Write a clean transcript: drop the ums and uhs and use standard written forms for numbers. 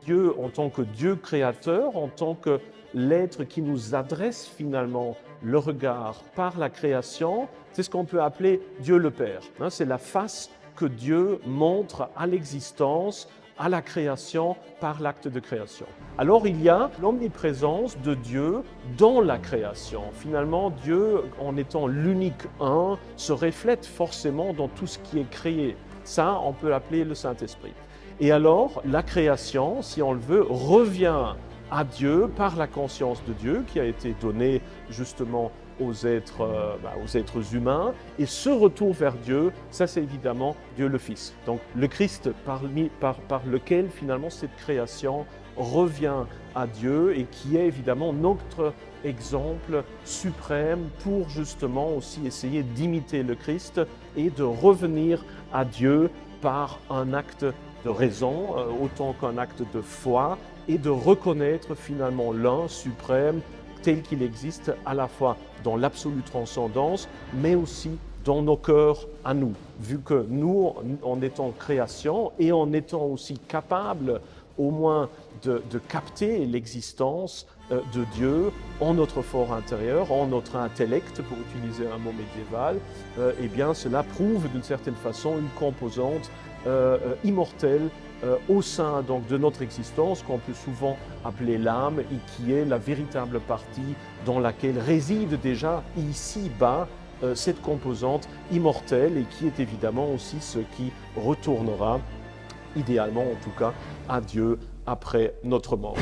Dieu en tant que Dieu créateur, en tant que l'être qui nous adresse finalement le regard par la création, c'est ce qu'on peut appeler Dieu le Père. C'est la face que Dieu montre à l'existence, à la création, par l'acte de création. Alors il y a l'omniprésence de Dieu dans la création. Finalement, Dieu, en étant l'unique un, se reflète forcément dans tout ce qui est créé. Ça, on peut l'appeler le Saint-Esprit. Et alors, la création, si on le veut, revient à Dieu par la conscience de Dieu qui a été donnée justement aux êtres humains. Et ce retour vers Dieu, ça c'est évidemment Dieu le Fils. Donc le Christ par lequel finalement cette création revient à Dieu et qui est évidemment notre exemple suprême pour justement aussi essayer d'imiter le Christ et de revenir à Dieu par un acte de raison, autant qu'un acte de foi, et de reconnaître finalement l'un suprême tel qu'il existe à la fois dans l'absolue transcendance, mais aussi dans nos cœurs à nous. Vu que nous, en étant création et en étant aussi capables au moins de capter l'existence de Dieu en notre fort intérieur, en notre intellect, pour utiliser un mot médiéval, eh bien cela prouve d'une certaine façon une composante immortelle au sein donc, de notre existence, qu'on peut souvent appeler l'âme, et qui est la véritable partie dans laquelle réside déjà ici-bas cette composante immortelle, et qui est évidemment aussi ce qui retournera, idéalement en tout cas, à Dieu après notre mort.